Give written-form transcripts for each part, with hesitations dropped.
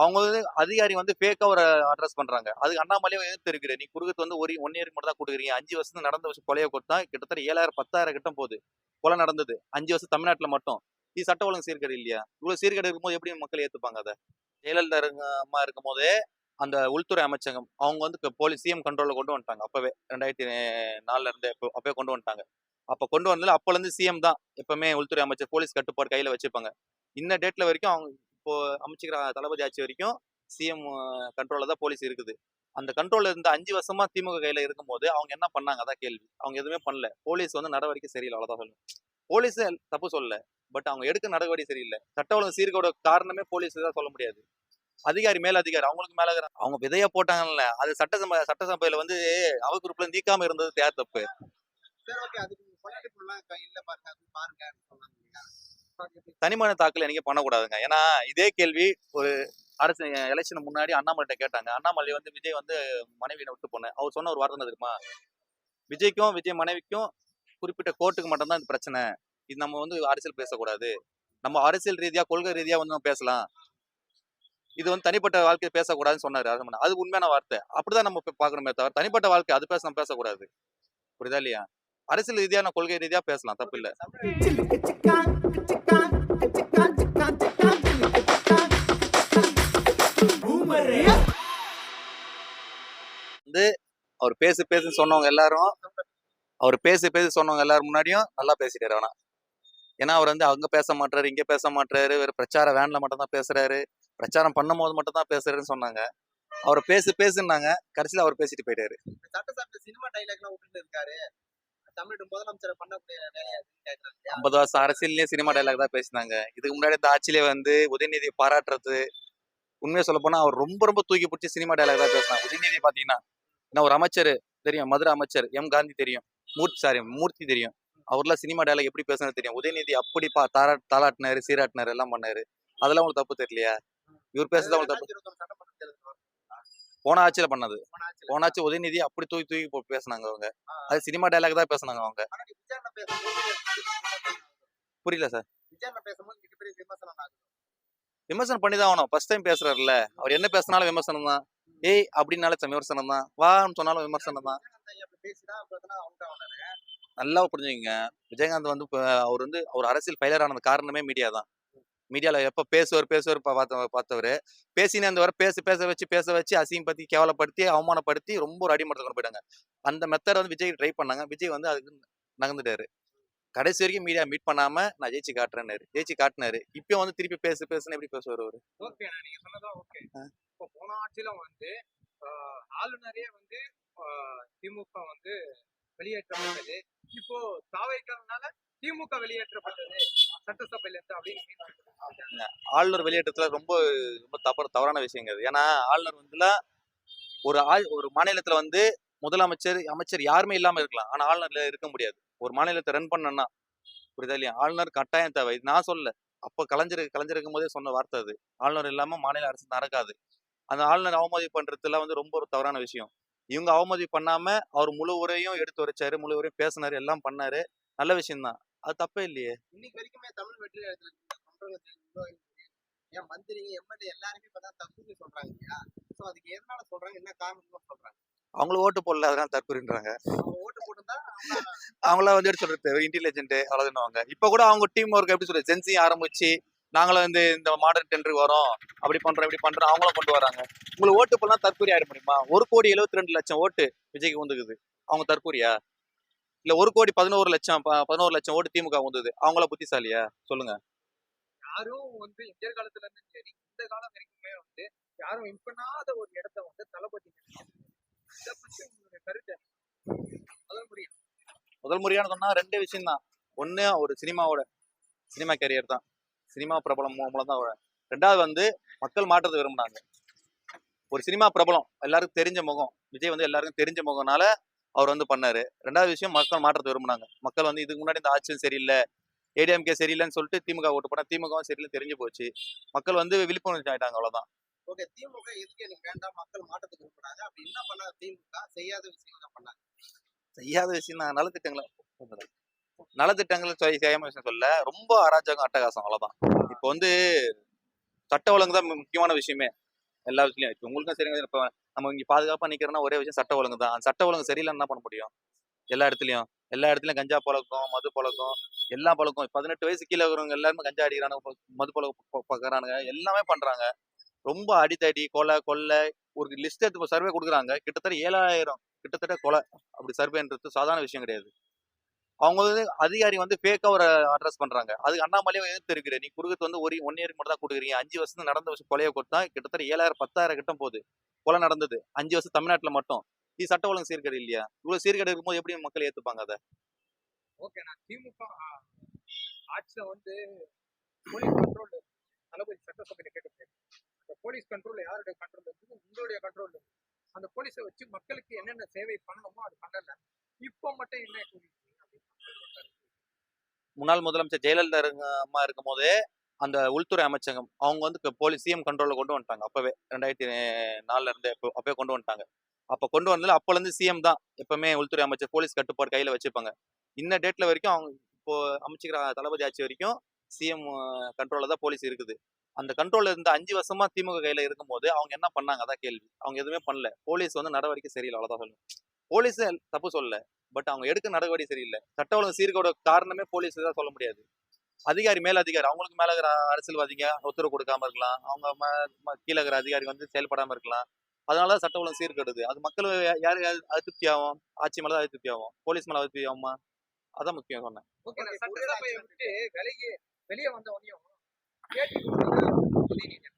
அவங்க வந்து அதிகாரி வந்து ஃபேக்கா ஒரு அட்ரஸ் பண்றாங்க. அதுக்கு அண்ணாமலையும் எதிர்த்து இருக்கிற. நீ குடுக்கறது வந்து 1 இயருக்கு மட்டும் தான் குடுக்குறீங்க. 5 வருஷத்துல நடந்த விஷயம் கொலைய கொடுத்தா கிட்டத்தட்ட 7,000 10,000 கிட்ட போகுது. கொலை நடந்தது. 5 வருஷம் தமிழ்நாட்டுல மட்டும். இது சட்ட ஒழுங்கு சீர்கேடு இல்லையா? இவ்வளவு சீர்கேடு இருக்கும்போது எப்படி மக்கள் ஏத்துப்பாங்க அத? ஜெயலலிதா அம்மா இருக்கும்போதே அந்த உள்துறை அமைச்சகம் அவங்க வந்து போலீஸ் சிஎம் கண்ட்ரோல்ல கொண்டு வந்துட்டாங்க. அப்பவே 2004ல இருந்து அப்பவே கொண்டு வந்துட்டாங்க. அப்ப கொண்டு வந்ததுல அப்பல இருந்து சிஎம் தான் எப்பவுமே உள்துறை அமைச்சர் போலீஸ் கட்டுப்பாடு கையில வச்சிருப்பாங்க. இன்ன டேட்ல வரைக்கும் அவங்க இப்போ அமைச்சுக்கிற தளபதி ஆட்சி வரைக்கும் சிஎம் கண்ட்ரோல்ல தான் போலீஸ் இருக்குது. அந்த கண்ட்ரோல்ல இருந்த 5 வருஷமா திமுக கையில இருக்கும்போது அவங்க என்ன பண்ணாங்க? அதான் கேள்வி. அவங்க எதுவுமே பண்ணல. போலீஸ் வந்து நடவடிக்கை சரியில்ல. அவ்வளவுதான் சொல்லணும். போலீஸ் தப்பு சொல்லல. பட் அவங்க எடுக்க நடவடிக்கை சரியில்லை. சட்ட ஒழுங்கு சீர்கேட காரணமே போலீஸ் தான் சொல்ல முடியாது. அதிகாரி மேல் அதிகாரி அவங்களுக்கு மேல அவங்க விதையா போட்டாங்கல்ல அது சட்டசபையில வந்து அவ குரூப்ல நீக்காம இருந்தது யார் தப்பு? தனிமனித தாக்கல் என்னைக்கு பண்ணக்கூடாதுங்க. ஏன்னா இதே கேள்வி ஒரு அரசு எலெக்ஷன் முன்னாடி அண்ணாமலை கேட்டாங்க. அண்ணாமலை வந்து விஜய் வந்து மனைவியை விட்டு போன அவர் சொன்ன ஒரு வார்த்தை தெரியுமா? விஜய்க்கும் விஜய் மனைவிக்கும் குறிப்பிட்ட கோர்ட்டுக்கு மட்டும்தான் இந்த பிரச்சனை. இது நம்ம வந்து அரசியல் பேசக்கூடாது. நம்ம அரசியல் ரீதியா கொள்கை ரீதியா வந்து நம்ம பேசலாம். இது வந்து தனிப்பட்ட வாழ்க்கையை பேசக்கூடாதுன்னு சொன்னாரு. அது உண்மையான வார்த்தை. அப்படிதான் நம்ம பாக்கணுமே தவிர தனிப்பட்ட வாழ்க்கை அது நம்ம பேசக்கூடாது. புரியுதா இல்லையா? அரசியல் ரீதியான கொள்கை ரீதியா பேசலாம், தப்பு இல்ல. வந்து அவர் பேசுன்னு சொன்னவங்க எல்லாரும் முன்னாடியும் நல்லா பேசிட்டாரு. ஆனா ஏன்னா அவர் வந்து அங்க பேச மாட்டாரு, இங்க பேச மாட்டாரு, வேற பிரச்சார வேன்ல மட்டும் தான் பேசுறாரு, பிரச்சாரம் பண்ணும் போது மட்டும் தான் பேசுறாருன்னு சொன்னாங்க. அவர் பேசுன்னாங்க, கடைசியில அவர் பேசிட்டு போயிட்டாரு. சினிமா டைலாக்லாம் விட்டுட்டு இருக்காரு. தமிழ் முதலமைச்சர் பண்ணக்கூடிய 50 வருஷம் அரசியல்லயே சினிமா டைலாக் தான் பேசினாங்க. இதுக்கு முன்னாடி இந்த ஆட்சியிலே வந்து உதயநிதியை பாராட்டுறது, உண்மையை சொல்ல போனா அவர் ரொம்ப ரொம்ப தூக்கி பிடிச்சி சினிமா டைலாக் தான் பேசினாங்க. உதயநிதி பாத்தீங்கன்னா ஒரு அமைச்சர் தெரியும், மதுரை அமைச்சர் எம் காந்தி தெரியும், மூர்த்தி தெரியும். அவர்லாம் சினிமா டைலாக் எப்படி பேசுறது தெரியும். உதயநிதி அப்படி தாளாட்டினாரு, சீராட்டினாரு, எல்லாம் பண்ணாரு. அதெல்லாம் உங்களுக்கு தப்பு தெரியலையா? இவர் பேசுறது உங்களுக்கு தப்பு. போன ஆட்சியில பண்ணது. போன ஆட்சி உதயநிதி அப்படி தூக்கி பேசினாங்க அவங்க. அது சினிமா டைலாக் தான் பேசினாங்க அவங்க. புரியல சார். விமர்சனம் பண்ணிதான் ஆகணும். ஃபர்ஸ்ட் டைம் பேசுறாருல்ல, அவர் என்ன பேசினாலும் விமர்சனம் தான். ஏய் அப்படின்னாலும் விமர்சனம் தான், வான்னு சொன்னாலும் விமர்சனம் தான். நல்லா புரிஞ்சுக்கங்க. விஜயகாந்த் வந்து அவர் வந்து அவர் அரசியல் ஃபெயிலியர் ஆனது காரணமே மீடியா தான். மீடியால எப்ப பேசுவார் பார்த்தவரு பேசினே இருந்தவரை பேச வச்சு அசிங்கப்படுத்தி கேவலப்படுத்தி அவமானப்படுத்தி ரொம்ப ஒரு அடிமட்டத்தை கொண்டு போயிட்டாங்க. அந்த மெத்தட் வந்து விஜய் ட்ரை பண்ணாங்க. விஜய் வந்து அதுக்கு நகர்ந்துட்டாரு. கடைசி வரைக்கும் மீடியா மீட் பண்ணாம நான் ஜெயிச்சு காட்டினாரு. இப்பயும் வந்து திருப்பி பேசுன்னு எப்படி பேசுவார் அவரு? ஓகே, நீங்க சொன்னதா ஓகே. இப்போ போன ஆட்சியில வந்து ஆளுநரே வந்து திமுக வந்து வெளியேற்றப்பட்டது. இப்போ தாவேக்கானால திமுக வெளியேற்றப்பட்டது சட்டசபையில இருந்து அப்படின்னு ஆளுநர் வெளியேற்றத்துல ரொம்ப ரொம்ப தவறான விஷயங்க. ஏன்னா ஆளுநர் வந்து ஒரு மாநிலத்துல வந்து முதலமைச்சர் அமைச்சர் யாருமே இல்லாம இருக்கலாம். ஆனா ஆளுநர்ல இருக்க முடியாது. ஒரு மாநிலத்தை ரன் பண்ணனா புரியுதா இல்லையா? ஆளுநர் கட்டாயம் தேவை. இது நான் சொல்லல. அப்ப கலைஞர் இருக்கும் போதே சொன்ன வார்த்தை அது. ஆளுநர் இல்லாம மாநில அரசு நடக்காது. அந்த ஆளுநர் அவமதிப்பு பண்றதுல வந்து ரொம்ப ஒரு தவறான விஷயம். இவங்க அவமதிப்பு பண்ணாம அவர் முழு உரையும் எடுத்து வச்சாரு, முழு உரையும் பேசினாரு, எல்லாம் பண்ணாரு. நல்ல விஷயம் தான். அது தப்பே இல்லையே. இன்னைக்கு வரைக்குமே தமிழ் வெற்றி ஏன் மந்திரிங்க எம்எல்ஏ எல்லாருமே இப்பதான் தற்கொலை சொல்றாங்க இல்லையா? சோ அதுக்கு எதனால சொல்றாங்க, என்ன காரணம் சொல்றாங்க? அவங்களும் ஓட்டு போடல, அதனால தற்கொலைன்றாங்க. ஓட்டு போட்டுதான் அவங்கள வந்து எடுத்து சொல்றது இன்டெலிஜென்ட் அவ்வளவுன்னு. இப்ப கூட அவங்க டீம் ஒர்க் எப்படி சொல்றது ஜென்சி ஆரம்பிச்சு நாங்களும் வந்து இந்த மாடர்ன் டெண்டருக்கு வரோம், அப்படி பண்றோம் இப்படி பண்றோம் அவங்களும் கொண்டு வராங்க. உங்களுக்கு ஓட்டு போலாம் தற்கொலை ஆயிட முடியுமா? 1,72,00,000 ஓட்டு விஜய்க்கு வந்துக்குது. அவங்க தற்கொலையா? இல்ல 1,11,00,000 ஓட்டு திமுக வந்தது. அவங்கள புத்திசாலியா சொல்லுங்க? யாரும் வந்து இந்திய காலத்துல இருந்து சரி இந்த காலம் வரைக்குமே வந்து யாரும் வின் பண்ணாத ஒரு இடத்த வந்து தளபதி இதை பத்தி உங்களுடைய கருத்து முதல் முறையான சொன்னா 2 விஷயம் தான். ஒண்ணு ஒரு சினிமா கேரியர் தான், சினிமா பிரபலம் மூலம் தான். 2வது வந்து மக்கள் மாற்றத்தை விரும்பினாங்க. ஒரு சினிமா பிரபலம் எல்லாருக்கும் தெரிஞ்ச முகம் விஜய் வந்து எல்லாருக்கும் தெரிஞ்ச முகம்னால அவர் வந்து பண்ணாரு. 2வது விஷயம் மக்கள் மாற்றத்தை விரும்பினாங்க. மக்கள் வந்து இதுக்கு முன்னாடி இந்த ஆட்சியும் சரியில்லை, ஏடிஎம்கே சரியில்லைன்னு சொல்லிட்டு திமுக ஓட்டு போனா திமுகவும் சரியில்லை தெரிஞ்சு போச்சு. மக்கள் வந்து விழிப்புணர்ச்சி ஆயிட்டாங்க, அவ்வளவுதான். ஓகே, திமுக எதுக்கு எனக்கு வேண்டாம், மக்கள் மாற்றத்துக்கு விரும்புறாங்க. அப்படி என்ன பண்ண திமுக செய்யாத விஷயம் பண்ணாங்க? செய்யாத விஷயம் நான் நலத்திட்டங்கள் செய்யாம விஷயம் சொல்ல, ரொம்ப அராஜகம் அட்டகாசம், அவ்வளவுதான். இப்போ வந்து சட்ட ஒழுங்கு தான் முக்கியமான விஷயமே. எல்லா விஷயத்துலயும். இப்ப உங்களுக்கும் சரிங்க. இப்ப நம்ம இங்க பாதுகாப்பா நிக்கிறோம்னா ஒரே விஷயம் சட்ட ஒழுங்கு தான். அந்த சட்ட ஒழுங்கு சரியில்லைன்னு என்ன பண்ண முடியும்? எல்லா இடத்துலயும் கஞ்சா பழக்கம், மது பழக்கம், எல்லா பழக்கம். 18 வயசு கீழ இருக்கிறவங்க எல்லாருமே கஞ்சா அடிக்கிறானுங்க, மது பழக்கம் பாக்குறானுங்க, எல்லாமே பண்றாங்க. ரொம்ப அடிதடி, கொலை. ஒரு லிஸ்ட் எடுத்து சர்வே குடுக்குறாங்க. கிட்டத்தட்ட 7000 கிட்டத்தட்ட கொலை. அப்படி சர்வேன்றது சாதாரண விஷயம் கிடையாது. அவங்க வந்து அதிகாரி வந்து ஃபேக்கா ஒரு அட்ரஸ் பண்றாங்க. அதுக்கு அண்ணாமலையும் எதிர்த்து இருக்கிறாரு. நீ குடுக்குறது வந்து 1 இயருக்கு மட்டும் தான் குடுக்குறீங்க. 5 வருஷத்துல நடந்த விஷயம் கொலைய கொடுத்தா கிட்டத்தட்ட 7000 10,000 கிட்ட போகுது. கொலை நடந்தது. 5 வருஷம் தமிழ்நாட்டுல மட்டும். இது சட்ட ஒழுங்கு சீர்கேடு இல்லையா? இவ்வளவு சீர்கேடு இருக்கும்போது எப்படி மக்கள் ஏத்துப்பாங்க அத? ஓகே, நான் திமுக ஆட்சியில வந்து போலீஸ் கண்ட்ரோல் தளபதி சட்டசபையில கேட்டிருக்கேன். அந்த போலீஸ் கண்ட்ரோல் யாருடைய கண்ட்ரோல் இருக்குது? உங்களுடைய கண்ட்ரோல் இருக்கு. அந்த போலீஸை வச்சு மக்களுக்கு என்னென்ன சேவை பண்ணணுமோ அது பண்ணல. இப்போ மட்டும் என்ன கூறியிருக்கீங்க அப்படின்னு. முன்னாள் முதலமைச்சர் ஜெயலலிதா அம்மா இருக்கும்போதே அந்த உள்துறை அமைச்சகம் அவங்க வந்து போலீஸ் சிஎம் கண்ட்ரோல்ல கொண்டு வந்துட்டாங்க. அப்பவே 2004ல இருந்து அப்பவே கொண்டு வந்துட்டாங்க. அப்ப கொண்டு வந்ததுல அப்பல இருந்து சிஎம் தான் எப்பவுமே உள்துறை அமைச்சர் போலீஸ் கட்டுப்பாடு கையில வச்சிருப்பாங்க. இந்த டேட்ல வரைக்கும் அவங்க இப்போ அமைச்சுக்கிற தளபதி ஆட்சி வரைக்கும் சிஎம் கண்ட்ரோல்ல தான் போலீஸ் இருக்குது. அந்த கண்ட்ரோல்ல இருந்த 5 வருஷமா திமுக கையில இருக்கும்போது அவங்க என்ன பண்ணாங்க? அதான் கேள்வி. அவங்க எதுவுமே பண்ணல. போலீஸ் வந்து நடவடிக்கை சரியில்லை, அவ்வளவுதான் சொல்லணும். போலீஸ் தப்பு சொல்லல. பட் அவங்க எடுக்க நடவடிக்கை சரியில்லை. சட்ட ஒழுங்கு சீர்கேட காரணமே போலீஸ் தான் சொல்ல முடியாது. அதிகாரி மேல் அதிகாரி அவங்களுக்கு மேல இருக்கிற அரசியல்வாதிங்க உத்தரவு கொடுக்காம இருக்கலாம். அவங்க கீழே இருக்கிற அதிகாரி வந்து செயல்படாம இருக்கலாம். அதனாலதான் சட்ட ஒழுங்கு சீர்கெடுது. அது மக்கள் யாரு அதிருப்தி ஆகும்? ஆட்சி மேலதான் அதிருப்தி ஆகும். போலீஸ் மேல அதிருப்தி ஆகுமா? அதான் முக்கியம் சொன்னேன். ஓகே, நான் சட்டசபையை விட்டு வெளியே வந்த உடனேயும் பேட்டி கொடுத்தாங்க உதயநிதி.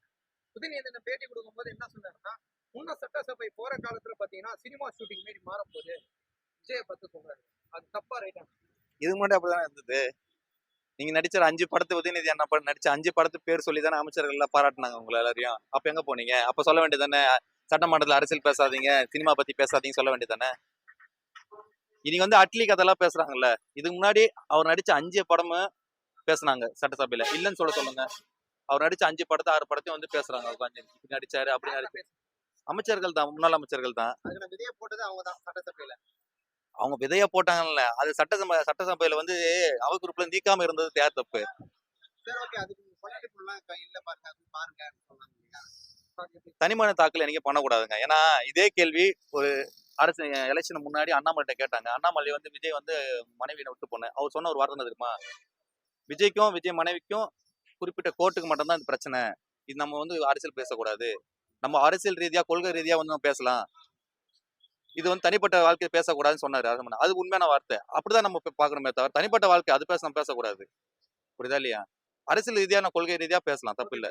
உதயநிதி பேட்டி கொடுக்கும்போது என்ன சொன்னாருன்னா, முன்ன சட்டசபை போற காலத்துல பாத்தீங்கன்னா சினிமா ஷூட்டிங் மாரி மாறும்போது விஜய பத்தி சொல்றாரு. அது தப்பா ரைட்டா? இது முன்னாடி அப்படிதான் இருந்தது. நீங்க நடிச்ச 5 படத்து உதயநிதி அண்ணா நடிச்ச 5 படத்து பேர் சொல்லி தானே அமைச்சர்கள் எல்லாம் பாராட்டினாங்க உங்களை எல்லாரையும். அப்ப எங்க போனீங்க? அப்ப சொல்ல வேண்டியதானே சட்டமன்றத்துல அரசியல் பேசாதீங்க, சினிமா பத்தி பேசாதீங்க சொல்ல வேண்டியதானே. இன்னைக்கு வந்து அட்லி கதையெல்லாம் பேசுறாங்கல்ல. இதுக்கு முன்னாடி அவர் நடிச்ச 5 படமும் பேசுனாங்க சட்டசபையில. இல்லன்னு சொல்லுங்க. அவர் நடிச்ச 5 படத்தை 6 படத்தையும் வந்து பேசுறாங்க. உட்காந்து இப்படி நடிச்சாரு அப்படி நடிச்சு அமைச்சர்கள் தான், முன்னாள் அமைச்சர்கள் தான். அதுல விதைய போட்டது அவங்க தான் சட்டசபையில. அவங்க விதைய போட்டாங்கல்ல, அது சட்டசபையில வந்து அவ குரூப்ல நீக்காம இருந்தது யார் தப்பு? சரி, ஓகே, அதுக்கு இல்ல பாருங்க தனிமனித தாக்கல் என்னைக்கு பண்ணக்கூடாதுங்க. ஏன்னா இதே கேள்வி ஒரு அரசு எலெக்ஷன் முன்னாடி அண்ணாமலை கேட்டாங்க. அண்ணாமலை வந்து விஜய் வந்து மனைவியை விட்டு போனேன் அவர் சொன்ன ஒரு வார்த்தை என்ன தெரியுமா? விஜய்க்கும் விஜய் மனைவிக்கும் குறிப்பிட்ட கோர்ட்டுக்கு மட்டும்தான் இந்த பிரச்சனை. இது நம்ம வந்து அரசியல் பேசக்கூடாது. நம்ம அரசியல் ரீதியா கொள்கை ரீதியா வந்து நம்ம பேசலாம். இது வந்து தனிப்பட்ட வாழ்க்கையை பேசக்கூடாதுன்னு சொன்னாரு. அது உண்மையான வார்த்தை. அப்படிதான் நம்ம பாக்கணுமே தவிர தனிப்பட்ட வாழ்க்கை அது பேசக்கூடாது. புரியுதா இல்லையா? அரசியல் ரீதியா கொள்கை ரீதியா பேசலாம், தப்பு இல்ல.